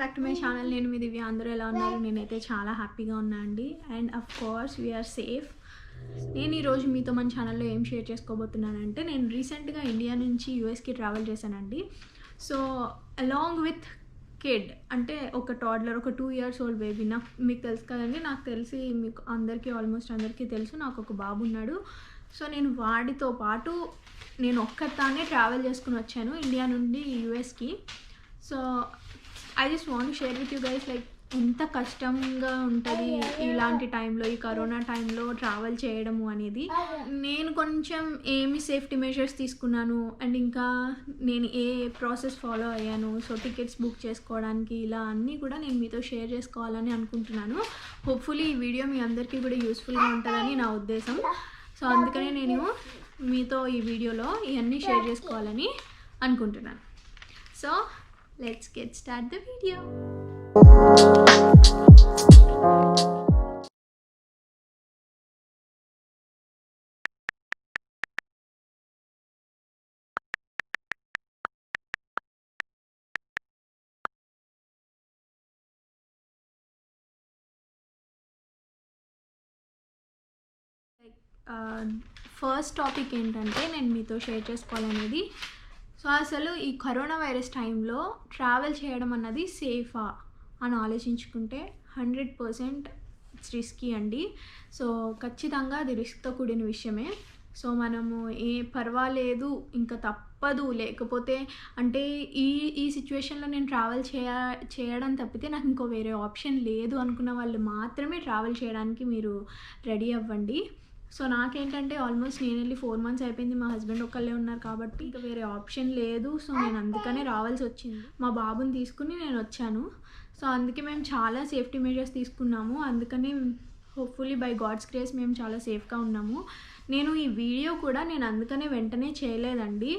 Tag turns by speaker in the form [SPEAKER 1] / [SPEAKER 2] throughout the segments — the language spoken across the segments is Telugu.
[SPEAKER 1] Back to my channel. నేను మీ దివ్య. అందరూ ఎలా ఉన్నారు? నేనైతే చాలా హ్యాపీగా ఉన్నా అండి. And of course we are safe. నేను ఈరోజు మీతో మన ఛానల్లో ఏం షేర్ చేసుకోబోతున్నానంటే, నేను రీసెంట్గా ఇండియా నుంచి యూఎస్కి ట్రావెల్ చేశానండి. సో అలాంగ్ విత్ కిడ్, అంటే ఒక టాడ్లర్, ఒక 2 years old బేబీ. మీకు తెలుసు కదండి, నాకు తెలిసి మీకు అందరికీ ఆల్మోస్ట్ అందరికీ తెలుసు, నాకు ఒక బాబు ఉన్నాడు. సో నేను వాడితో పాటు నేను ఒక్కదాన్నే ట్రావెల్ చేసుకుని వచ్చాను ఇండియా నుండి యూఎస్కి. So I just want share with you guys, like ఎంత కష్టంగా ఉంటుంది ఇలాంటి టైంలో, ఈ కరోనా టైంలో ట్రావెల్ చేయడము అనేది. నేను కొంచెం ఏమి సేఫ్టీ మెజర్స్ తీసుకున్నాను అండ్ ఇంకా నేను ఏ ప్రాసెస్ ఫాలో అయ్యాను, సో టికెట్స్ బుక్ చేసుకోవడానికి, ఇలా అన్నీ కూడా నేను మీతో షేర్ చేసుకోవాలని అనుకుంటున్నాను. హోప్ఫుల్లీ ఈ వీడియో మీ అందరికీ కూడా యూస్ఫుల్గా ఉంటుందని నా ఉద్దేశం. సో అందుకనే నేను మీతో ఈ వీడియోలో ఇవన్నీ షేర్ చేసుకోవాలని అనుకుంటున్నాను. So let's get start the video. First topic ఏంటంటే నేను మీతో షేర్ చేసుకోవాలనేది, సో అసలు ఈ కరోనా వైరస్ టైంలో ట్రావెల్ చేయడం అన్నది సేఫా అని ఆలోచించుకుంటే 100% ఇట్స్ రిస్కీ అండి. సో ఖచ్చితంగా అది రిస్క్తో కూడిన విషయమే. సో మనము పర్వాలేదు, ఇంకా తప్పదు, లేకపోతే అంటే ఈ సిచ్యువేషన్లో నేను ట్రావెల్ చేయడం తప్పితే నాకు ఇంకో వేరే ఆప్షన్ లేదు అనుకున్న వాళ్ళు మాత్రమే ట్రావెల్ చేయడానికి మీరు రెడీ అవ్వండి. సో నాకేంటంటే ఆల్మోస్ట్ నేను వెళ్ళి 4 months అయిపోయింది, మా హస్బెండ్ ఒక్కళ్ళే ఉన్నారు కాబట్టి ఇంకా వేరే ఆప్షన్ లేదు. సో నేను అందుకనే రావాల్సి వచ్చింది. మా బాబుని తీసుకుని నేను వచ్చాను. సో అందుకే మేము చాలా సేఫ్టీ మెజర్స్ తీసుకున్నాము. అందుకని హోప్ఫుల్లీ బై గాడ్స్ గ్రేస్ మేము చాలా సేఫ్గా ఉన్నాము. నేను ఈ వీడియో కూడా నేను అందుకనే వెంటనే చేయలేదండి.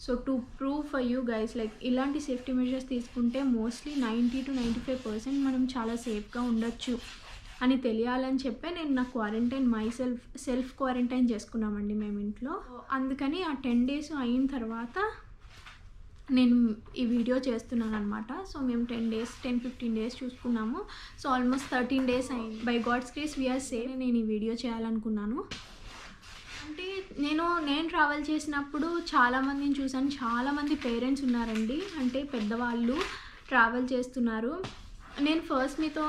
[SPEAKER 1] So to prove for you guys, like ఇలాంటి సేఫ్టీ మెజర్స్ తీసుకుంటే మోస్ట్లీ 90 to 95% మనం చాలా సేఫ్గా ఉండొచ్చు అని తెలియాలని చెప్పే నేను నా క్వారంటైన్ సెల్ఫ్ క్వారంటైన్ చేసుకున్నామండి మేము ఇంట్లో. అందుకని ఆ 10 days అయిన తర్వాత నేను ఈ వీడియో చేస్తున్నాను అనమాట. సో మేము 10-15 days చూసుకున్నాము. సో ఆల్మోస్ట్ 13 days అయింది. By God's grace we are safe. నేను ఈ వీడియో చేయాలనుకున్నాను. అంటే నేను ట్రావెల్ చేసినప్పుడు చాలామందిని చూసాను, చాలామంది పేరెంట్స్ ఉన్నారండి, అంటే పెద్దవాళ్ళు ట్రావెల్ చేస్తున్నారు. నేను ఫస్ట్ మీతో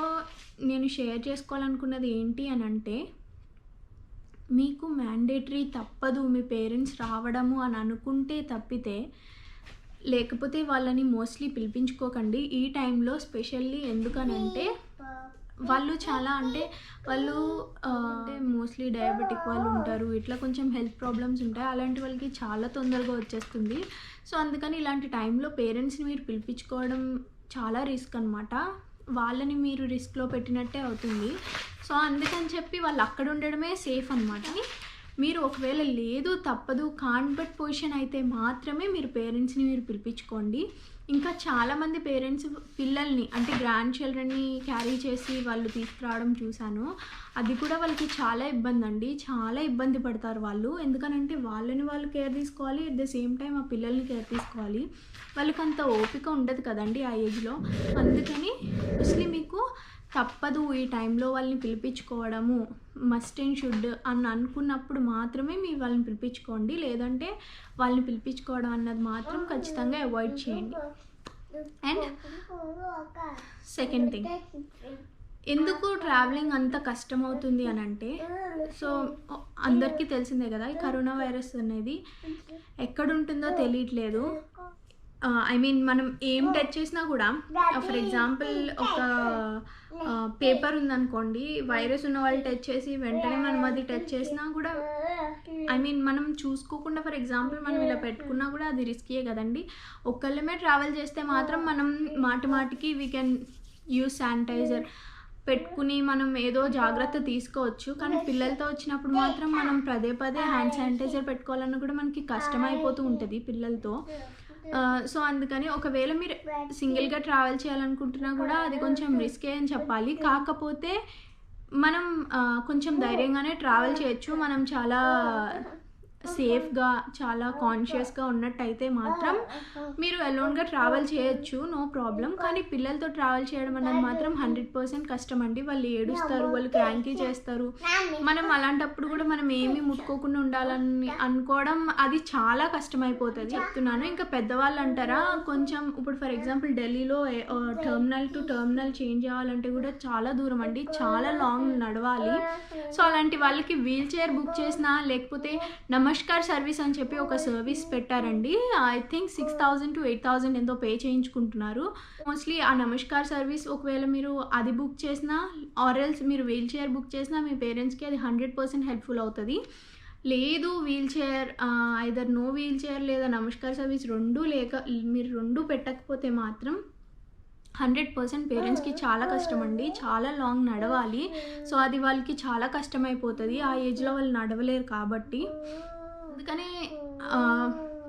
[SPEAKER 1] నేను షేర్ చేసుకోవాలనుకున్నది ఏంటి అని అంటే, మీకు మ్యాండేటరీ తప్పదు మీ పేరెంట్స్ రావడము అని అనుకుంటే తప్పితే, లేకపోతే వాళ్ళని మోస్ట్లీ పిలిపించుకోకండి ఈ టైంలో. స్పెషల్లీ ఎందుకనంటే వాళ్ళు చాలా అంటే మోస్ట్లీ డయాబెటిక్ వాళ్ళు ఉంటారు, ఇట్లా కొంచెం హెల్త్ ప్రాబ్లమ్స్ ఉంటాయి, అలాంటి వాళ్ళకి చాలా తొందరగా వచ్చేస్తుంది. సో అందుకని ఇలాంటి టైంలో పేరెంట్స్ని మీరు పిలిపించుకోవడం చాలా రిస్క్ అనమాట. వాళ్ళని మీరు రిస్క్లో పెట్టినట్టే అవుతుంది. సో అందుకని చెప్పి వాళ్ళు అక్కడ ఉండడమే సేఫ్ అనమాట. మీరు ఒకవేళ లేదు, తప్పదు, కాంట్ బట్ పొజిషన్ అయితే మాత్రమే మీరు పేరెంట్స్ని మీరు పిలిపించుకోండి. ఇంకా చాలామంది పేరెంట్స్ పిల్లల్ని, అంటే గ్రాండ్ చిల్డ్రన్ని క్యారీ చేసి వాళ్ళు తీసుకురావడం చూశాను. అది కూడా వాళ్ళకి చాలా ఇబ్బంది అండి, చాలా ఇబ్బంది పడతారు వాళ్ళు. ఎందుకనంటే వాళ్ళని వాళ్ళు కేర్ తీసుకోవాలి, అట్ ద సేమ్ టైం ఆ పిల్లల్ని కేర్ తీసుకోవాలి. వాళ్ళకి అంత ఓపిక ఉండదు కదండి ఆ ఏజ్లో. అందుకని మోస్ట్లీ మీకు తప్పదు ఈ టైంలో వాళ్ళని పిలిపించుకోవడము, మస్ట్ అండ్ షుడ్ అని అనుకున్నప్పుడు మాత్రమే మీరు వాళ్ళని పిలిపించుకోండి. లేదంటే వాళ్ళని పిలిపించుకోవడం అన్నది మాత్రం ఖచ్చితంగా అవాయిడ్ చేయండి. అండ్ సెకండ్ థింగ్, ఎందుకు ట్రావెలింగ్ అంత కష్టం అవుతుంది అని అంటే, సో అందరికీ తెలిసిందే కదా, ఈ కరోనా వైరస్ అనేది ఎక్కడుంటుందో తెలియట్లేదు. ఐ మీన్ మనం ఏం టచ్ చేసినా కూడా, ఫర్ ఎగ్జాంపుల్ ఒక పేపర్ ఉందనుకోండి, వైరస్ ఉన్న వాళ్ళు టచ్ చేసి వెంటనే మనం అది టచ్ చేసినా కూడా, ఐ మీన్ మనం చూసుకోకుండా ఫర్ ఎగ్జాంపుల్ మనం ఇలా పెట్టుకున్నా కూడా అది రిస్కీయే కదండి. ఒక్కళ్ళమే ట్రావెల్ చేస్తే మాత్రం మనం మాటికి వీ కెన్ యూజ్ శానిటైజర్ పెట్టుకుని మనం ఏదో జాగ్రత్త తీసుకోవచ్చు. కానీ పిల్లలతో వచ్చినప్పుడు మాత్రం మనం పదే హ్యాండ్ శానిటైజర్ పెట్టుకోవాలన్నా కూడా మనకి కష్టమైపోతూ ఉంటుంది పిల్లలతో. సో అందుకని ఒకవేళ మీరు సింగిల్గా ట్రావెల్ చేయాలనుకుంటున్నా కూడా అది కొంచెం రిస్కే అని చెప్పాలి. కాకపోతే మనం కొంచెం ధైర్యంగానే ట్రావెల్ చేయొచ్చు. మనం చాలా సేఫ్గా చాలా కాన్షియస్గా ఉన్నట్టయితే మాత్రం మీరు అలోన్గా ట్రావెల్ చేయొచ్చు, నో ప్రాబ్లం. కానీ పిల్లలతో ట్రావెల్ చేయడం అనేది మాత్రం 100% కష్టం అండి. వాళ్ళు ఏడుస్తారు, వాళ్ళు క్రాంకీ చేస్తారు. మనం అలాంటప్పుడు కూడా మనం ఏమీ ముట్టుకోకుండా ఉండాలని అనుకోవడం అది చాలా కష్టమైపోతుంది చెప్తున్నాను. ఇంకా పెద్దవాళ్ళు అంటారా, కొంచెం ఇప్పుడు ఫర్ ఎగ్జాంపుల్ ఢిల్లీలో టర్మినల్ టు టర్మినల్ చేంజ్ అవ్వాలంటే కూడా చాలా దూరం అండి, చాలా లాంగ్ నడవాలి. సో అలాంటి వాళ్ళకి వీల్ చైర్ బుక్ చేసినా, లేకపోతే నమస్కార్ సర్వీస్ అని చెప్పి ఒక సర్వీస్ పెట్టారండి. ఐ థింక్ 6,000 to 8,000 ఎంతో పే చేయించుకుంటున్నారు. మోస్ట్లీ ఆ నమస్కార్ సర్వీస్ ఒకవేళ మీరు అది బుక్ చేసినా ఆర్ఎల్స్ మీరు వీల్ చైర్ బుక్ చేసినా మీ పేరెంట్స్కి అది 100% హెల్ప్ఫుల్ అవుతుంది. లేదు wheelchair either no wheelchair లేదా నమస్కార్ సర్వీస్ రెండు లేక మీరు రెండు పెట్టకపోతే మాత్రం 100% పేరెంట్స్కి చాలా కష్టం అండి, చాలా లాంగ్ నడవాలి. సో అది వాళ్ళకి చాలా కష్టమైపోతుంది, ఆ ఏజ్లో వాళ్ళు నడవలేరు కాబట్టి. అందుకనే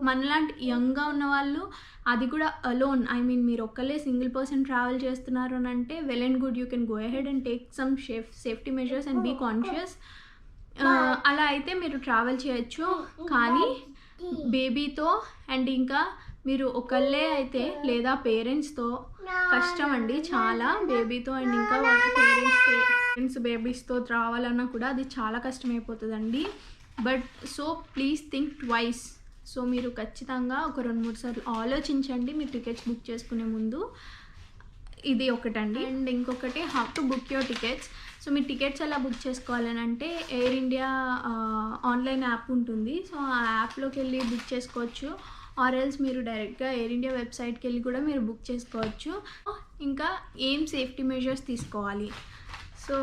[SPEAKER 1] మనలాంటి యంగ్గా ఉన్న వాళ్ళు అది కూడా అలోన్, ఐ మీన్ మీరు ఒక్కళ్ళే సింగిల్ పర్సన్ ట్రావెల్ చేస్తున్నారు అని అంటే well and good, you can go ahead and take some safety measures and be conscious. అలా అయితే మీరు ట్రావెల్ చేయొచ్చు. కానీ బేబీతో అండ్ ఇంకా మీరు ఒకళ్ళే అయితే లేదా పేరెంట్స్తో కష్టం అండి చాలా. బేబీతో అండ్ ఇంకా పేరెంట్స్ బేబీస్తో రావాలన్నా కూడా అది చాలా కష్టమైపోతుందండి. But so please think twice. So మీరు ఖచ్చితంగా ఒక 2-3 సార్లు ఆలోచించండి మీరు టికెట్స్ బుక్ చేసుకునే ముందు. ఇది ఒకటండి. అండ్ ఇంకొకటి how to book your tickets. So me tickets ఎలా బుక్ చేసుకోవాలని అంటే ఎయిర్ ఇండియా ఆన్లైన్ యాప్ ఉంటుంది. సో ఆ యాప్లోకి వెళ్ళి బుక్ చేసుకోవచ్చు, ఆర్ ఎల్స్ మీరు డైరెక్ట్గా ఎయిర్ ఇండియా వెబ్సైట్కి వెళ్ళి కూడా మీరు బుక్ చేసుకోవచ్చు. ఇంకా ఏం సేఫ్టీ మెజర్స్ తీసుకోవాలి. సో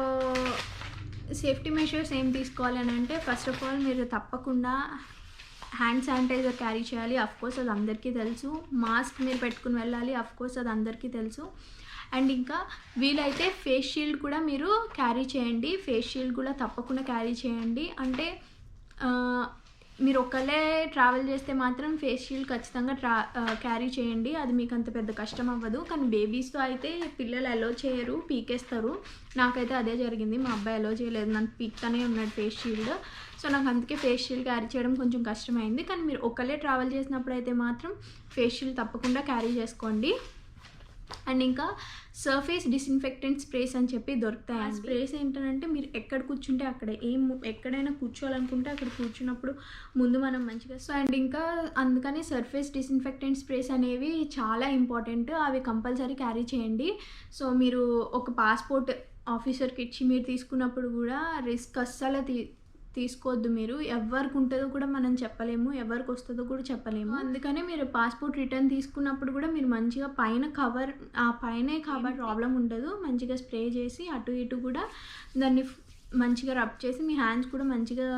[SPEAKER 1] సేఫ్టీ మెజర్స్ ఏం తీసుకోవాలి అని అంటే ఫస్ట్ ఆఫ్ ఆల్ మీరు తప్పకుండా హ్యాండ్ శానిటైజర్ క్యారీ చేయాలి, అఫ్కోర్స్ అది అందరికీ తెలుసు. మాస్క్ మీరు పెట్టుకుని వెళ్ళాలి, అఫ్కోర్స్ అది అందరికీ తెలుసు. అండ్ ఇంకా వీలైతే ఫేస్ షీల్డ్ కూడా మీరు క్యారీ చేయండి, ఫేస్ షీల్డ్ కూడా తప్పకుండా క్యారీ చేయండి. అంటే మీరు ఒక్కళ్ళే ట్రావెల్ చేస్తే మాత్రం ఫేస్ షీల్డ్ ఖచ్చితంగా క్యారీ చేయండి, అది మీకు అంత పెద్ద కష్టం అవ్వదు. కానీ బేబీస్తో అయితే పిల్లలు అలో చేయరు, పీకేస్తారు. నాకైతే అదే జరిగింది, మా అబ్బాయి అలో చేయలేదు, నన్ను పీక్తానే ఉన్నాడు ఫేస్ షీల్డ్. సో నాకు అందుకే ఫేస్ షీల్డ్ క్యారీ చేయడం కొంచెం కష్టమైంది. కానీ మీరు ఒక్కళ్ళే ట్రావెల్ చేసినప్పుడు అయితే మాత్రం ఫేస్ షీల్డ్ తప్పకుండా క్యారీ చేసుకోండి. అండ్ ఇంకా సర్ఫేస్ డిస్ఇన్ఫెక్టెంట్ స్ప్రేస్ అని చెప్పి దొరుకుతాయి. ఆ స్ప్రేస్ ఏంటంటే మీరు ఎక్కడ కూర్చుంటే అక్కడే ఎక్కడైనా కూర్చోవాలనుకుంటే అక్కడ కూర్చున్నప్పుడు ముందు మనం మంచిగా. సో అండ్ ఇంకా అందుకని సర్ఫేస్ డిస్ఇన్ఫెక్టెంట్ స్ప్రేస్ అనేవి చాలా ఇంపార్టెంట్, అవి కంపల్సరీ క్యారీ చేయండి. సో మీరు ఒక పాస్పోర్ట్ ఆఫీసర్కి ఇచ్చి మీరు తీసుకున్నప్పుడు కూడా రిస్క్ అస్సలు తీసుకోవద్దు. మీరు ఎవరికి ఉంటుందో కూడా మనం చెప్పలేము, ఎవరికి వస్తుందో కూడా చెప్పలేము. అందుకనే మీరు పాస్పోర్ట్ రిటర్న్ తీసుకున్నప్పుడు కూడా మీరు మంచిగా పైన కవర్, ఆ పైనే కవర్ ప్రాబ్లం ఉండదు, మంచిగా స్ప్రే చేసి అటు ఇటు కూడా దాన్ని మంచిగా రబ్ చేసి మీ హ్యాండ్స్ కూడా మంచిగా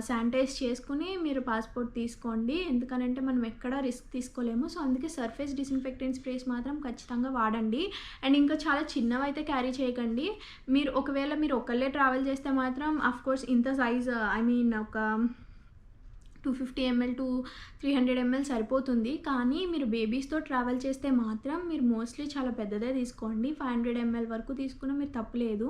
[SPEAKER 1] శానిటైజ్ చేసుకుని మీరు పాస్పోర్ట్ తీసుకోండి. ఎందుకనంటే మనం ఎక్కడ రిస్క్ తీసుకోలేము. సో అందుకే సర్ఫేస్ డిస్ఇన్ఫెక్టెంట్ స్ప్రేస్ మాత్రం ఖచ్చితంగా వాడండి. అండ్ ఇంకా చాలా చిన్నవైతే క్యారీ చేయకండి. మీరు ఒకవేళ మీరు ఒకళ్ళే ట్రావెల్ చేస్తే మాత్రం అఫ్కోర్స్ ఇంత సైజ్, ఐ మీన్ ఒక 250 ml to 300 ml సరిపోతుంది. కానీ మీరు బేబీస్తో ట్రావెల్ చేస్తే మాత్రం మీరు మోస్ట్లీ చాలా పెద్దదే తీసుకోండి. 500 ml వరకు తీసుకున్నా మీరు తప్పలేదు.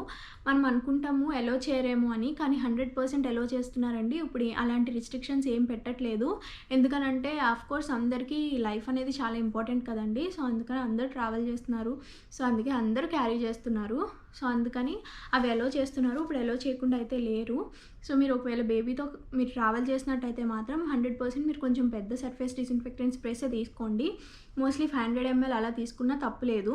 [SPEAKER 1] మనం అనుకుంటాము ఎలో చేయరేమో అని, కానీ 100% ఎలో చేస్తున్నారండి. ఇప్పుడు అలాంటి రిస్ట్రిక్షన్స్ ఏం పెట్టట్లేదు. ఎందుకనంటే ఆఫ్కోర్స్ అందరికీ లైఫ్ అనేది చాలా ఇంపార్టెంట్ కదండి. సో అందుకని అందరూ ట్రావెల్ చేస్తున్నారు, సో అందుకే అందరూ క్యారీ చేస్తున్నారు. సో అందుకని అవి ఎలో చేస్తున్నారు, ఇప్పుడు ఎలో చేయకుండా అయితే లేరు. సో మీరు ఒకవేళ బేబీతో మీరు ట్రావెల్ చేసినట్టయితే మాత్రం 100% మీరు కొంచెం పెద్ద సర్ఫేస్ డిస్ఇన్ఫెక్టెంట్ స్ప్రేసే తీసుకోండి. మోస్ట్లీ 500 ml అలా తీసుకున్నా తప్పులేదు.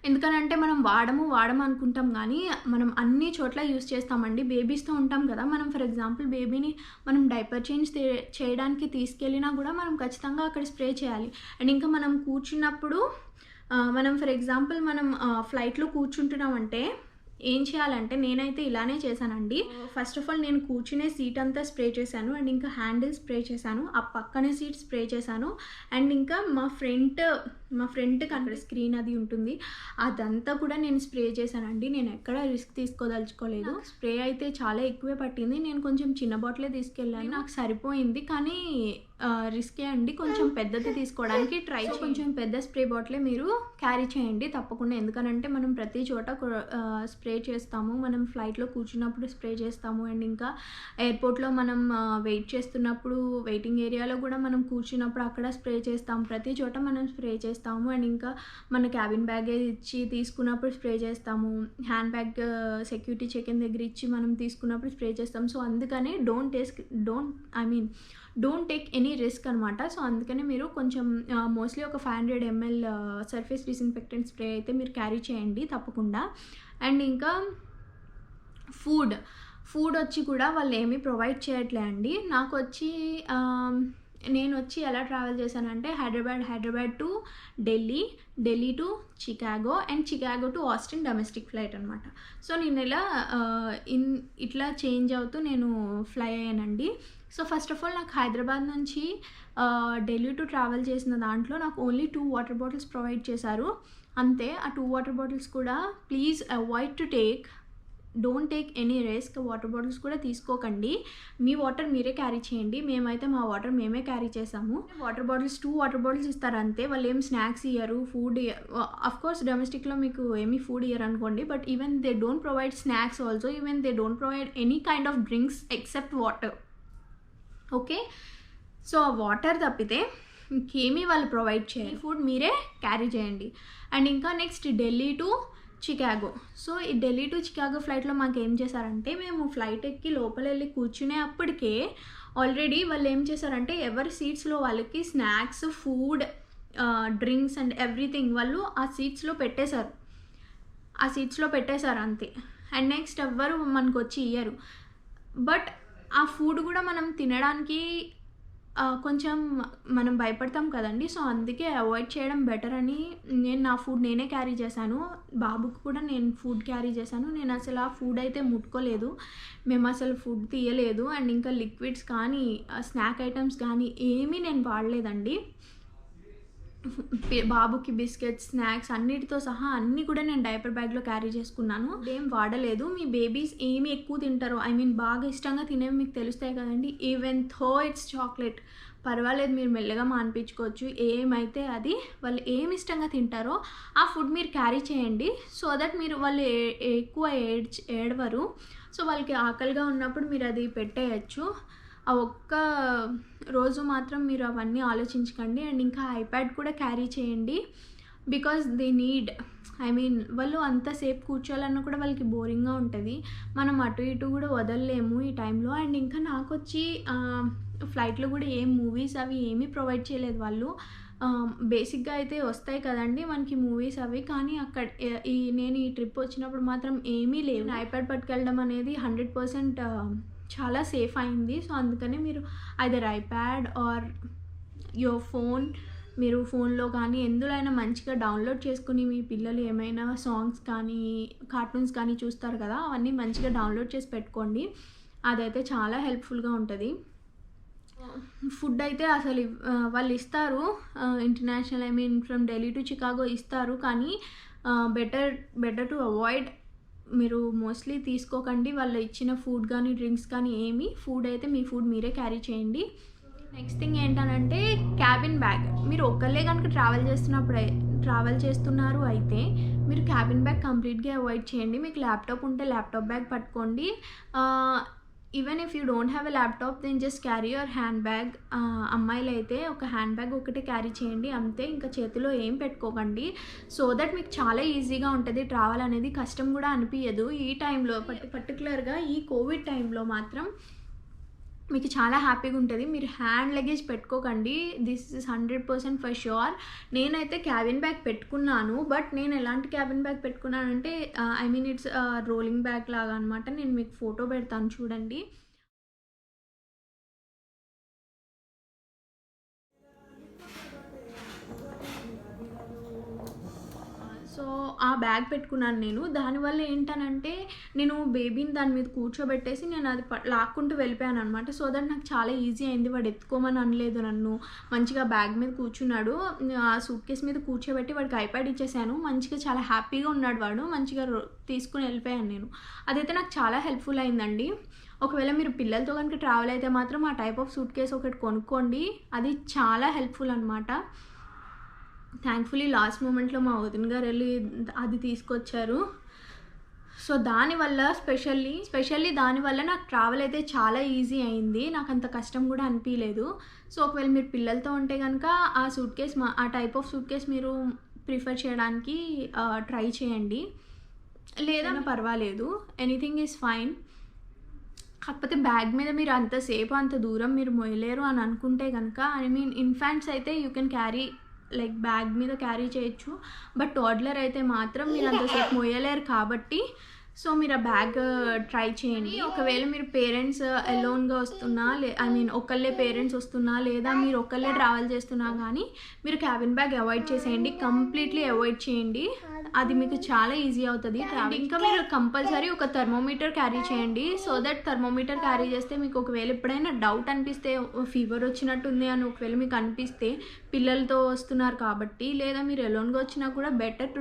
[SPEAKER 1] ఎందుకనంటే మనం వాడము అనుకుంటాం, కానీ మనం అన్ని చోట్ల యూస్ చేస్తామండి. బేబీస్తో ఉంటాం కదా, మనం ఫర్ ఎగ్జాంపుల్ బేబీని మనం డైపర్ చేంజ్ చేయడానికి తీసుకెళ్ళినా కూడా మనం ఖచ్చితంగా అక్కడ స్ప్రే చేయాలి. అండ్ ఇంకా మనం కూర్చున్నప్పుడు మనం ఫర్ ఎగ్జాంపుల్ మనం ఫ్లైట్లో కూర్చుంటున్నామంటే ఏం చేయాలంటే నేనైతే ఇలానే చేశానండి. ఫస్ట్ ఆఫ్ ఆల్ నేను కూర్చునే సీట్ అంతా స్ప్రే చేశాను, అండ్ ఇంకా హ్యాండిల్ స్ప్రే చేశాను, ఆ పక్కనే సీట్ స్ప్రే చేశాను, అండ్ ఇంకా మా ఫ్రంట్కి అక్కడ స్క్రీన్ అది ఉంటుంది అదంతా కూడా నేను స్ప్రే చేశానండి. నేను ఎక్కడ రిస్క్ తీసుకోదలుచుకోలేదు. స్ప్రే అయితే చాలా ఎక్కువే పట్టింది, నేను కొంచెం చిన్న బాటిలే తీసుకెళ్ళాను, నాకు సరిపోయింది. కానీ రిస్కే అండి. కొంచెం పెద్దది తీసుకోవడానికి ట్రై చేయండి. కొంచెం పెద్ద స్ప్రే బాటిలే మీరు క్యారీ చేయండి తప్పకుండా. ఎందుకనంటే మనం ప్రతి చోట స్ప్రే చేస్తాము. మనం ఫ్లైట్లో కూర్చున్నప్పుడు స్ప్రే చేస్తాము. అండ్ ఇంకా ఎయిర్పోర్ట్లో మనం వెయిట్ చేస్తున్నప్పుడు వెయిటింగ్ ఏరియాలో కూడా మనం కూర్చున్నప్పుడు అక్కడ స్ప్రే చేస్తాము. ప్రతి చోట మనం స్ప్రే చేస్తాము. అండ్ ఇంకా మన క్యాబిన్ బ్యాగేజ్ ఇచ్చి తీసుకున్నప్పుడు స్ప్రే చేస్తాము. హ్యాండ్ బ్యాగ్ సెక్యూరిటీ చెకిన్ దగ్గర ఇచ్చి మనం తీసుకున్నప్పుడు స్ప్రే చేస్తాం. సో అందుకనే డోంట్ టేక్ ఎనీ రిస్క్ అనమాట. సో అందుకనే మీరు కొంచెం మోస్ట్లీ ఒక 500 ml సర్ఫేస్ డిస్ఇన్ఫెక్టెంట్ స్ప్రే అయితే మీరు క్యారీ చేయండి తప్పకుండా. అండ్ ఇంకా ఫుడ్ వచ్చి కూడా వాళ్ళు ఏమీ ప్రొవైడ్ చేయట్లే అండి. నేను వచ్చి ఎలా ట్రావెల్ చేశానంటే Hyderabad to Delhi to Chicago and Chicago to Austin domestic flight అనమాట. సో నేను ఇట్లా చేంజ్ అవుతూ నేను ఫ్లై అయ్యానండి. సో ఫస్ట్ ఆఫ్ ఆల్ నాకు హైదరాబాద్ నుంచి ఢిల్లీ టు ట్రావెల్ చేసిన దాంట్లో నాకు ఓన్లీ 2 వాటర్ బాటిల్స్ ప్రొవైడ్ చేశారు అంతే. ఆ 2 వాటర్ బాటిల్స్ కూడా please don't take any risk. Water bottles కూడా తీసుకోకండి. మీ వాటర్ మీరే క్యారీ చేయండి. మేమైతే మా వాటర్ మేమే క్యారీ చేసాము. టూ వాటర్ బాటిల్స్ ఇస్తారు అంతే. వాళ్ళు ఏం స్నాక్స్ ఇయ్యరు, ఫుడ్ అఫ్కోర్స్ డొమెస్టిక్లో మీకు ఏమీ ఫుడ్ ఇయ్యరు అనుకోండి. But even they don't provide snacks also. Even they don't provide any kind of drinks except water. Okay, so ఆ వాటర్ తప్పితే ఇంకేమీ వాళ్ళు ప్రొవైడ్ చేయరు. ఫుడ్ మీరే క్యారీ చేయండి. అండ్ ఇంకా next Delhi to Chicago. So ఈ ఢిల్లీ టు చికాగో ఫ్లైట్లో మాకు ఏం చేశారంటే, మేము ఫ్లైట్ ఎక్కి లోపల వెళ్ళి కూర్చునే అప్పటికే ఆల్రెడీ వాళ్ళు ఏం చేశారంటే ఎవరి సీట్స్లో వాళ్ళకి snacks, food, drinks and everything వాళ్ళు ఆ సీట్స్లో పెట్టేశారు అంతే. అండ్ నెక్స్ట్ ఎవ్వరు మనకు వచ్చి ఇయ్యరు. బట్ ఆ ఫుడ్ కూడా మనం తినడానికి కొంచెం మనం భయపడతాం కదండి. సో అందుకే అవాయిడ్ చేయడం బెటర్ అని నేను నా ఫుడ్ నేనే క్యారీ చేశాను. బాబుకి కూడా నేను ఫుడ్ క్యారీ చేశాను. నేను అసలు ఆ ఫుడ్ అయితే ముట్టుకోలేదు. మేము అసలు ఫుడ్ తీయలేదు. అండ్ ఇంకా లిక్విడ్స్ కానీ స్నాక్ ఐటమ్స్ కానీ ఏమీ నేను వాడలేదండి. బాబుకి బిస్కెట్స్, స్నాక్స్ అన్నిటితో సహా అన్నీ కూడా నేను డైపర్ బ్యాగ్లో క్యారీ చేసుకున్నాను. ఏం వాడలేదు. మీ బేబీస్ ఏమి ఎక్కువ తింటారో, బాగా ఇష్టంగా తినేవి మీకు తెలుస్తాయి కదండి. ఈవెన్ థో ఇట్స్ చాక్లెట్, పర్వాలేదు, మీరు మెల్లగా మాన్పించుకోవచ్చు. ఏమైతే అది వాళ్ళు ఏమి ఇష్టంగా తింటారో ఆ ఫుడ్ మీరు క్యారీ చేయండి. సో దట్ వాళ్ళు ఎక్కువ ఏడవరు. సో వాళ్ళకి ఆకలిగా ఉన్నప్పుడు మీరు అది పెట్టేయచ్చు. ఆ ఒక్క రోజు మాత్రం మీరు అవన్నీ ఆలోచించకండి. అండ్ ఇంకా ఐప్యాడ్ కూడా క్యారీ చేయండి. బికాజ్ దే నీడ్ వాళ్ళు అంతసేపు కూర్చోవాలన్నా కూడా వాళ్ళకి బోరింగ్గా ఉంటుంది. మనం అటు ఇటు కూడా వదలలేము ఈ టైంలో. అండ్ ఇంకా నాకు వచ్చి ఫ్లైట్లో కూడా ఏం మూవీస్ అవి ఏమీ ప్రొవైడ్ చేయలేదు వాళ్ళు. బేసిక్గా అయితే వస్తాయి కదండి మనకి మూవీస్ అవి. కానీ అక్కడ నేను ఈ ట్రిప్ వచ్చినప్పుడు మాత్రం ఏమీ లేవు. ఐప్యాడ్ పట్టుకెళ్ళడం అనేది 100% చాలా సేఫ్ అయింది. సో అందుకనే మీరు either iPad or your phone, మీరు ఫోన్లో కానీ ఎందులో అయినా మంచిగా డౌన్లోడ్ చేసుకుని మీ పిల్లలు ఏమైనా సాంగ్స్ కానీ కార్టూన్స్ కానీ చూస్తారు కదా, అవన్నీ మంచిగా డౌన్లోడ్ చేసి పెట్టుకోండి. అదైతే చాలా హెల్ప్ఫుల్గా ఉంటుంది. ఫుడ్ అయితే అసలు వాళ్ళు ఇస్తారు, international from Delhi to Chicago ఇస్తారు. కానీ బెటర్ టు అవాయిడ్. మీరు మోస్ట్లీ తీసుకోకండి వాళ్ళు ఇచ్చిన ఫుడ్ కానీ డ్రింక్స్ కానీ ఏమి. ఫుడ్ అయితే మీ ఫుడ్ మీరే క్యారీ చేయండి. నెక్స్ట్ థింగ్ ఏంటనంటే క్యాబిన్ బ్యాగ్. మీరు ఒక్కళ్ళే కనుక ట్రావెల్ చేస్తున్నారు అయితే మీరు క్యాబిన్ బ్యాగ్ కంప్లీట్గా అవాయిడ్ చేయండి. మీకు ల్యాప్టాప్ ఉంటే ల్యాప్టాప్ బ్యాగ్ పట్టుకోండి. Even if you don't have a laptop then just carry your handbag. అమ్మాయిలు అయితే ఒక హ్యాండ్ బ్యాగ్ ఒకటే క్యారీ చేయండి అంతే. ఇంకా చేతిలో ఏం పెట్టుకోకండి. సో దట్ మీకు చాలా ఈజీగా ఉంటుంది. ట్రావెల్ అనేది కష్టం కూడా అనిపించదు. ఈ టైంలో పర్టికులర్గా ఈ కోవిడ్ టైంలో మాత్రం మీకు చాలా హ్యాపీగా ఉంటుంది. మీరు హ్యాండ్ లగేజ్ పెట్టుకోకండి. This is 100% for sure. నేనైతే క్యాబిన్ బ్యాగ్ పెట్టుకున్నాను. బట్ నేను ఎలాంటి క్యాబిన్ బ్యాగ్ పెట్టుకున్నానంటే ఇట్స్ రోలింగ్ బ్యాగ్ లాగా అనమాట. నేను మీకు ఫోటో పెడతాను చూడండి. సో ఆ బ్యాగ్ పెట్టుకున్నాను నేను. దానివల్ల ఏంటనంటే నేను బేబీని దాని మీద కూర్చోబెట్టేసి నేను అది లాక్కుంటూ వెళ్ళిపోయాను అనమాట. సో దట్ నాకు చాలా ఈజీ అయింది. వాడు ఎత్తుకోమని అనలేదు నన్ను. మంచిగా బ్యాగ్ మీద కూర్చున్నాడు. ఆ సూట్ కేస్ మీద కూర్చోబెట్టి వాడికి ఐప్యాడ్ ఇచ్చేసాను. మంచిగా చాలా హ్యాపీగా ఉన్నాడు వాడు. మంచిగా తీసుకుని వెళ్ళిపోయాను నేను. అదైతే నాకు చాలా హెల్ప్ఫుల్ అయిందండి. ఒకవేళ మీరు పిల్లలతో కనుక ట్రావెల్ అయితే మాత్రం ఆ టైప్ ఆఫ్ సూట్ కేస్ ఒకటి కొనుక్కోండి. అది చాలా హెల్ప్ఫుల్ అనమాట. థ్యాంక్ఫుల్లీ లాస్ట్ మూమెంట్లో మా వదిన గారు వెళ్ళి అది తీసుకొచ్చారు. సో దానివల్ల స్పెషల్లీ దానివల్ల నాకు ట్రావెల్ అయితే చాలా ఈజీ అయింది. నాకు అంత కష్టం కూడా అనిపించలేదు. సో ఒకవేళ మీరు పిల్లలతో ఉంటే కనుక ఆ సూట్ కేస్ ఆ టైప్ ఆఫ్ సూట్ కేస్ మీరు ప్రిఫర్ చేయడానికి ట్రై చేయండి. లేదా పర్వాలేదు, ఎనీథింగ్ ఈజ్ ఫైన్. కాకపోతే బ్యాగ్ మీద మీరు అంతసేపు అంత దూరం మీరు మోయలేరు అని అనుకుంటే కనుక, ఐ మీన్ ఇన్ఫాంట్స్ అయితే you can carry like bag మీద క్యారీ చేయొచ్చు. బట్ టోడ్లర్ అయితే మాత్రం మీరు అంతసేపు మోయలేరు కాబట్టి సో మీరు ఆ బ్యాగ్ ట్రై చేయండి. ఒకవేళ మీరు పేరెంట్స్ అలోన్గా వస్తున్నా ఐ మీన్ ఒకళ్ళే పేరెంట్స్ వస్తున్నా లేదా మీరు ఒకళ్ళే ట్రావెల్ చేస్తున్నా కానీ మీరు క్యాబిన్ బ్యాగ్ అవాయిడ్ చేసేయండి. కంప్లీట్లీ అవాయిడ్ చేయండి. అది మీకు చాలా ఈజీ అవుతుంది. ఇంకా మీరు కంపల్సరీ ఒక థర్మోమీటర్ క్యారీ చేయండి. సో దట్ థర్మోమీటర్ క్యారీ చేస్తే మీకు ఒకవేళ ఎప్పుడైనా డౌట్ అనిపిస్తే ఫీవర్ వచ్చినట్టుంది అని ఒకవేళ మీకు అనిపిస్తే, పిల్లలతో వస్తున్నారు కాబట్టి లేదా మీరు అలోన్గా వచ్చినా కూడా better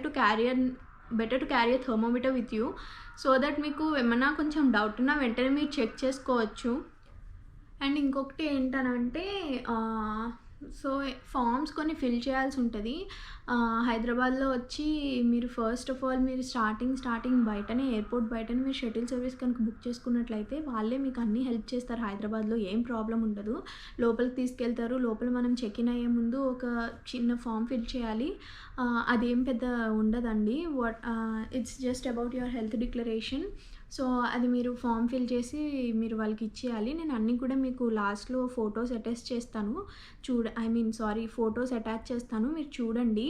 [SPEAKER 1] to carry a thermometer with you. So that మీకు ఏమన్నా కొంచెం డౌట్ ఉన్నా వెంటనే మీరు చెక్ చేసుకోవచ్చు. అండ్ ఇంకొకటి ఏంటనంటే సో ఫామ్స్ కొన్ని ఫిల్ చేయాల్సి ఉంటుంది. హైదరాబాద్లో వచ్చి మీరు ఫస్ట్ ఆఫ్ ఆల్ మీరు స్టార్టింగ్ బయటనే ఎయిర్పోర్ట్ బయటనే మీరు షటిల్ సర్వీస్ కనుక బుక్ చేసుకున్నట్లయితే వాళ్ళే మీకు అన్నీ హెల్ప్ చేస్తారు. హైదరాబాద్లో ఏం ప్రాబ్లం ఉండదు. లోపలికి తీసుకెళ్తారు. లోపల మనం చెక్ ఇన్ అయ్యే ముందు ఒక చిన్న ఫామ్ ఫిల్ చేయాలి. అదేం పెద్ద ఉండదండి. It's just about your health declaration. So అది మీరు ఫామ్ ఫిల్ చేసి మీరు వాళ్ళకి ఇచ్చేయాలి. నేను అన్నీ కూడా మీకు లాస్ట్లో ఫొటోస్ అటాచ్ చేస్తాను. ఫొటోస్ అటాచ్ చేస్తాను, మీరు చూడండి.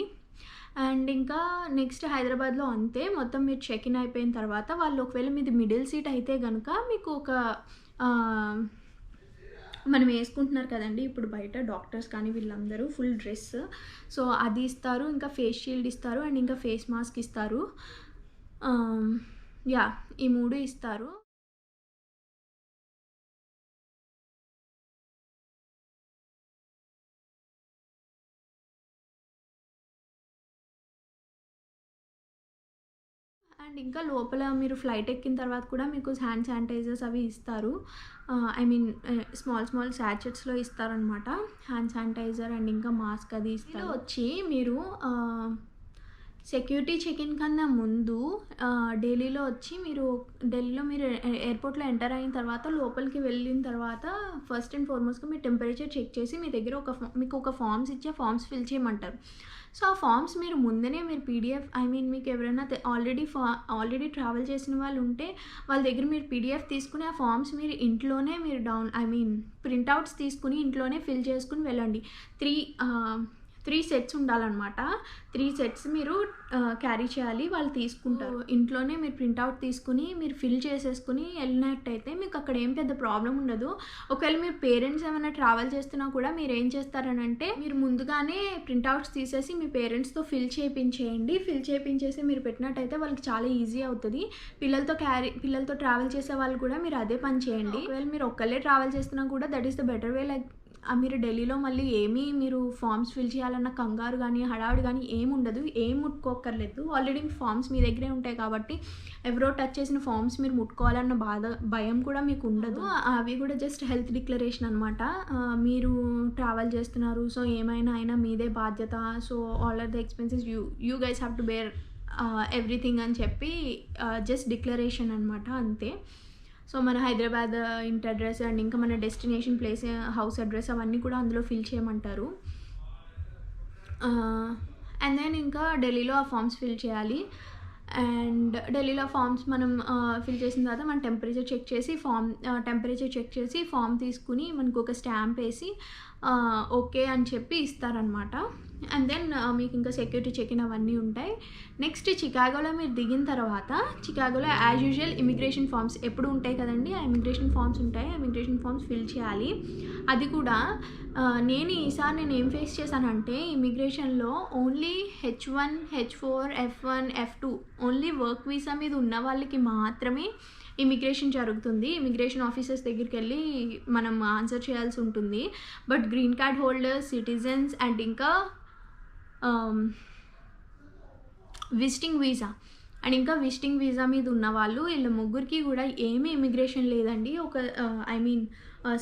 [SPEAKER 1] అండ్ ఇంకా నెక్స్ట్ హైదరాబాద్లో అంతే. మొత్తం మీరు చెక్ ఇన్ అయిపోయిన తర్వాత వాళ్ళు ఒకవేళ మీది మిడిల్ సీట్ అయితే కనుక మీకు ఒక మనం వేసుకుంటున్నారు కదండి ఇప్పుడు బయట డాక్టర్స్ కానీ వీళ్ళందరూ ఫుల్ డ్రెస్, సో అది ఇస్తారు. ఇంకా ఫేస్ షీల్డ్ ఇస్తారు అండ్ ఇంకా ఫేస్ మాస్క్ ఇస్తారు. ఈ 3 ఇస్తారు. అండ్ ఇంకా లోపల మీరు ఫ్లైట్ ఎక్కిన తర్వాత కూడా మీకు హ్యాండ్ శానిటైజర్స్ అవి ఇస్తారు. స్మాల్ శాచెట్స్లో ఇస్తారనమాట హ్యాండ్ శానిటైజర్ అండ్ ఇంకా మాస్క్ అది ఇస్తారు. వచ్చి మీరు సెక్యూరిటీ చెక్-ఇన్ కన్నా ముందు ఢిల్లీలో మీరు ఎయిర్పోర్ట్లో ఎంటర్ అయిన తర్వాత లోపలికి వెళ్ళిన తర్వాత ఫస్ట్ అండ్ ఫార్మోస్ట్గా మీ టెంపరేచర్ చెక్ చేసి మీ దగ్గర మీకు ఒక ఫామ్స్ ఇచ్చి ఆ ఫామ్స్ ఫిల్ చేయమంటారు. సో ఆ ఫామ్స్ మీరు ముందనే మీరు పీడిఎఫ్ మీకు ఎవరైనా ఆల్రెడీ ట్రావెల్ చేసిన వాళ్ళు ఉంటే వాళ్ళ దగ్గర మీరు పీడిఎఫ్ తీసుకుని ఆ ఫామ్స్ మీరు ఇంట్లోనే మీరు ప్రింట్అవుట్స్ తీసుకుని ఇంట్లోనే ఫిల్ చేసుకుని వెళ్ళండి. 3 సెట్స్ ఉండాలన్నమాట. 3 సెట్స్ మీరు క్యారీ చేయాలి. వాళ్ళు తీసుకుంటారు. ఇంట్లోనే మీరు ప్రింట్అవుట్ తీసుకుని మీరు ఫిల్ చేసేసుకుని వెళ్ళినట్టయితే మీకు అక్కడ ఏం పెద్ద ప్రాబ్లం ఉండదు. ఒకవేళ మీరు పేరెంట్స్ ఏమైనా ట్రావెల్ చేస్తున్నా కూడా మీరు ఏం చేస్తారనంటే మీరు ముందుగానే ప్రింట్అవుట్స్ తీసేసి మీ పేరెంట్స్తో ఫిల్ చేయించేసి మీరు పెట్టినట్టయితే వాళ్ళకి చాలా ఈజీ అవుతుంది. పిల్లలతో ట్రావెల్ చేసే వాళ్ళు కూడా మీరు అదే పని చేయండి. ఒకవేళ మీరు ఒక్కళ్ళే ట్రావెల్ చేస్తున్నా కూడా that is the better way. Like మీరు ఢిల్లీలో మళ్ళీ మీరు ఫామ్స్ ఫిల్ చేయాలన్న కంగారు కానీ హడావిడి కానీ ఏమి ఉండదు. ఏం ముట్టుకోక్కర్లేదు. ఆల్రెడీ ఫామ్స్ మీ దగ్గరే ఉంటాయి కాబట్టి ఎవరో టచ్ చేసిన ఫామ్స్ మీరు ముట్టుకోవాలన్న భయం కూడా మీకు ఉండదు. అవి కూడా జస్ట్ హెల్త్ డిక్లరేషన్ అనమాట. మీరు ట్రావెల్ చేస్తున్నారు, సో ఏమైనా అయినా మీదే బాధ్యత. So all are the expenses you guys have to bear everything అని చెప్పి జస్ట్ డిక్లరేషన్ అనమాట, అంతే. సో మన హైదరాబాద్ ఇంటి అడ్రస్ అండ్ ఇంకా మన డెస్టినేషన్ ప్లేస్ హౌస్ అడ్రస్ అవన్నీ కూడా అందులో ఫిల్ చేయమంటారు. అండ్ దెన్ ఇంకా ఢిల్లీలో ఆ ఫామ్స్ ఫిల్ చేయాలి. అండ్ ఢిల్లీలో ఫామ్స్ మనం ఫిల్ చేసిన తర్వాత మన టెంపరేచర్ చెక్ చేసి ఫామ్ తీసుకుని మనకు ఒక స్టాంప్ వేసి ఓకే అని చెప్పి ఇస్తారనమాట. అండ్ దెన్ మీకు ఇంకా సెక్యూరిటీ చెక్-ఇన్ అవన్నీ ఉంటాయి. నెక్స్ట్ చికాగోలో మీరు దిగిన తర్వాత చికాగోలో యాజ్ యూజువల్ ఇమిగ్రేషన్ ఫామ్స్ ఎప్పుడు ఉంటాయి కదండి, ఆ ఇమిగ్రేషన్ ఫామ్స్ ఉంటాయి. ఆ ఇమిగ్రేషన్ ఫామ్స్ ఫిల్ చేయాలి. అది కూడా ఈసారి నేను ఏం ఫేస్ చేశానంటే ఇమిగ్రేషన్లో only H1, H4, F1, F2 only work visa మీద ఉన్న వాళ్ళకి మాత్రమే ఇమిగ్రేషన్ జరుగుతుంది. ఇమిగ్రేషన్ ఆఫీసర్స్ దగ్గరికి వెళ్ళి మనం ఆన్సర్ చేయాల్సి ఉంటుంది. But green card holders, citizens and ఇంకా విజిటింగ్ వీసా మీద ఉన్న వాళ్ళు వీళ్ళ ముగ్గురికి కూడా ఏమీ ఇమిగ్రేషన్ లేదండి.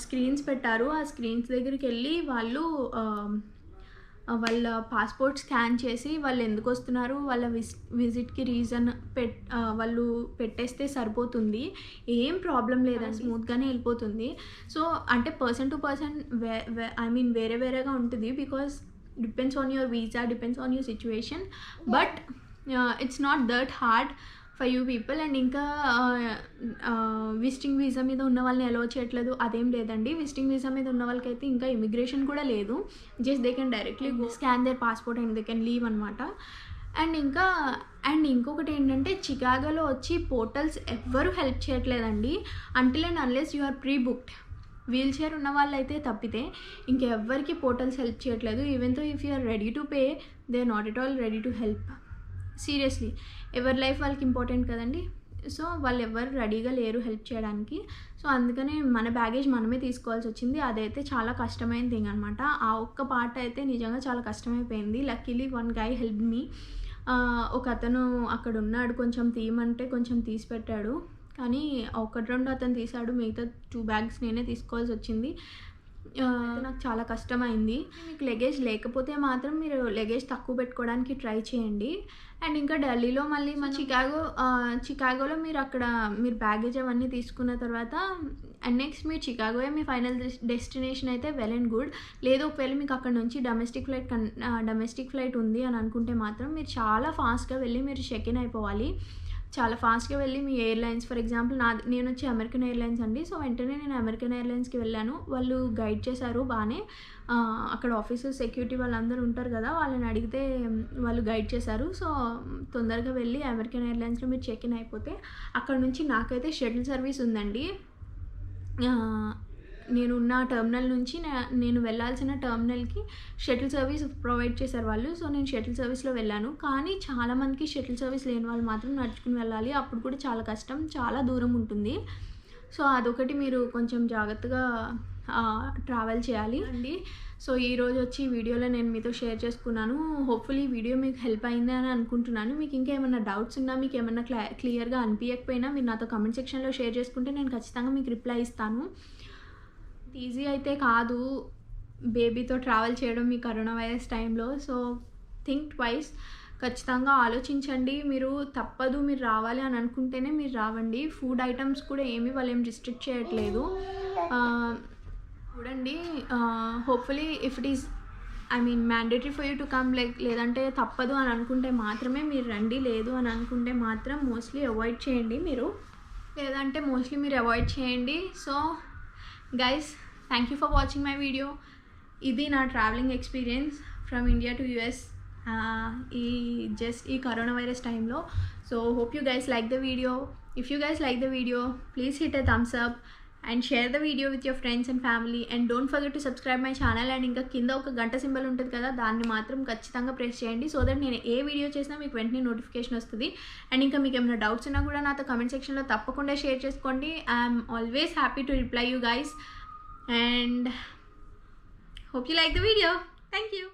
[SPEAKER 1] స్క్రీన్స్ పెట్టారు. ఆ స్క్రీన్స్ దగ్గరికి వెళ్ళి వాళ్ళు వాళ్ళ పాస్పోర్ట్ స్కాన్ చేసి వాళ్ళు ఎందుకు వస్తున్నారు, వాళ్ళ విజిట్కి రీజన్ వాళ్ళు పెట్టేస్తే సరిపోతుంది. ఏం ప్రాబ్లం లేదండి, స్మూత్గానే వెళ్ళిపోతుంది. సో అంటే పర్సన్ టు పర్సన్ వేరే వేరేగా ఉంటుంది. Because depends on your visa, depends on your situation. But it's not that hard for you people. And ఇంకా విజిటింగ్ వీసా మీద ఉన్న వాళ్ళని అలౌ చేయట్లేదు అదేం లేదండి. విజిటింగ్ వీసా మీద ఉన్న వాళ్ళకైతే ఇంకా ఇమిగ్రేషన్ కూడా లేదు. Just they can directly scan their passport and they can leave అనమాట. అండ్ ఇంకొకటి ఏంటంటే చికాగోలో వచ్చి పోర్టల్స్ ఎవ్వరూ హెల్ప్ చేయట్లేదండి. Until and unless you are pre booked. Wheelchair ఉన్న వాళ్ళు అయితే తప్పితే ఇంకెవ్వరికి పోర్టల్స్ హెల్ప్ చేయట్లేదు. Even though if you are ready to pay, they are not at all ready to help. Seriously ఎవరి లైఫ్ వాళ్ళకి ఇంపార్టెంట్ కదండి. సో వాళ్ళు ఎవరు రెడీగా లేరు హెల్ప్ చేయడానికి. సో అందుకనే మన బ్యాగేజ్ మనమే తీసుకోవాల్సి వచ్చింది. అదైతే చాలా కష్టమైన థింగ్ అనమాట. ఆ ఒక్క పార్ట్ అయితే నిజంగా చాలా కష్టమైపోయింది. Luckily one guy help me. ఒక అతను అక్కడ ఉన్నాడు, కొంచెం తీయమంటే కొంచెం తీసి పెట్టాడు. కానీ 1-2 అతను తీసాడు, మిగతా 2 బ్యాగ్స్ నేనే తీసుకోవాల్సి వచ్చింది. నాకు చాలా కష్టమైంది. మీకు లగేజ్ లేకపోతే మాత్రం మీరు లగేజ్ తక్కువ పెట్టుకోవడానికి ట్రై చేయండి. అండ్ ఇంకా ఢిల్లీలో మళ్ళీ మన చికాగోలో మీరు బ్యాగేజ్ అవన్నీ తీసుకున్న తర్వాత అండ్ నెక్స్ట్ మీరు చికాగోయే మీ ఫైనల్ డెస్టినేషన్ అయితే వెల్ అండ్ గుడ్. లేదు ఒకవేళ మీకు అక్కడ నుంచి డొమెస్టిక్ ఫ్లైట్ ఉంది అని అనుకుంటే మాత్రం మీరు చాలా ఫాస్ట్గా వెళ్ళి మీరు చెక్-ఇన్ అయిపోవాలి. చాలా ఫాస్ట్గా వెళ్ళి మీ ఎయిర్లైన్స్, ఫర్ ఎగ్జాంపుల్ నేను వచ్చి అమెరికన్ ఎయిర్లైన్స్ అండి. సో వెంటనే నేను అమెరికన్ ఎయిర్లైన్స్కి వెళ్ళాను. వాళ్ళు గైడ్ చేశారు బాగానే. అక్కడ ఆఫీసర్ సెక్యూరిటీ వాళ్ళందరూ ఉంటారు కదా, వాళ్ళని అడిగితే వాళ్ళు గైడ్ చేశారు. సో తొందరగా వెళ్ళి అమెరికన్ ఎయిర్లైన్స్లో మీరు చెక్-ఇన్ అయిపోతే అక్కడ నుంచి నాకైతే షటిల్ సర్వీస్ ఉందండి. నేనున్న టర్మినల్ నుంచి నేను వెళ్ళాల్సిన టర్మినల్కి షటిల్ సర్వీస్ ప్రొవైడ్ చేశారు వాళ్ళు. సో నేను షటిల్ సర్వీస్లో వెళ్ళాను. కానీ చాలామందికి షటిల్ సర్వీస్ లేని వాళ్ళు మాత్రం నడుచుకుని వెళ్ళాలి. అప్పుడు కూడా చాలా కష్టం, చాలా దూరం ఉంటుంది. సో అదొకటి మీరు కొంచెం జాగ్రత్తగా ట్రావెల్ చేయాలి అండి. సో ఈరోజు వచ్చి వీడియోలో నేను మీతో షేర్ చేసుకున్నాను. హోప్ఫుల్లీ ఈ వీడియో మీకు హెల్ప్ అయింది అని అనుకుంటున్నాను. మీకు ఇంకా ఏమైనా డౌట్స్ ఉన్నా, మీకు ఏమైనా క్లియర్గా అనిపించకపోయినా మీరు నాతో కమెంట్ సెక్షన్లో షేర్ చేసుకుంటే నేను ఖచ్చితంగా మీకు రిప్లై ఇస్తాను. ఈజీ అయితే కాదు బేబీతో ట్రావెల్ చేయడం ఈ కరోనా వైరస్ టైంలో. సో థింక్ ట్వైస్, ఖచ్చితంగా ఆలోచించండి. మీరు తప్పదు, మీరు రావాలి అని అనుకుంటేనే మీరు రావండి. ఫుడ్ ఐటమ్స్ కూడా వాళ్ళు ఏం రిస్ట్రిక్ట్ చేయట్లేదు. చూడండి, hopefully if it is mandatory for you to come, లేదంటే తప్పదు అని అనుకుంటే మాత్రమే మీరు రండి. లేదు అని అనుకుంటే మాత్రం మోస్ట్లీ అవాయిడ్ చేయండి మీరు అవాయిడ్ చేయండి. So guys, thank you for watching my video. ఇది నా travelling experience from India to US ఈ కరోనా వైరస్ టైంలో. So hope you guys like the video. If you guys like the video, please hit a thumbs up and share the video with your friends and family, and don't forget to subscribe my channel. and ఇంకా కింద ఒక గంట సింబల్ ఉంటుంది కదా, దాన్ని మాత్రం ఖచ్చితంగా ప్రెస్ చేయండి. సో దట్ నేను ఏ వీడియో చేసినా మీకు వెంటనే నోటిఫికేషన్ వస్తుంది. అండ్ ఇంకా మీకు ఏమైనా డౌట్స్ ఉన్నా కూడా నాతో కమెంట్ సెక్షన్లో తప్పకుండా షేర్ చేసుకోండి. I'm always happy to reply you guys, and hope you like the video. Thank you.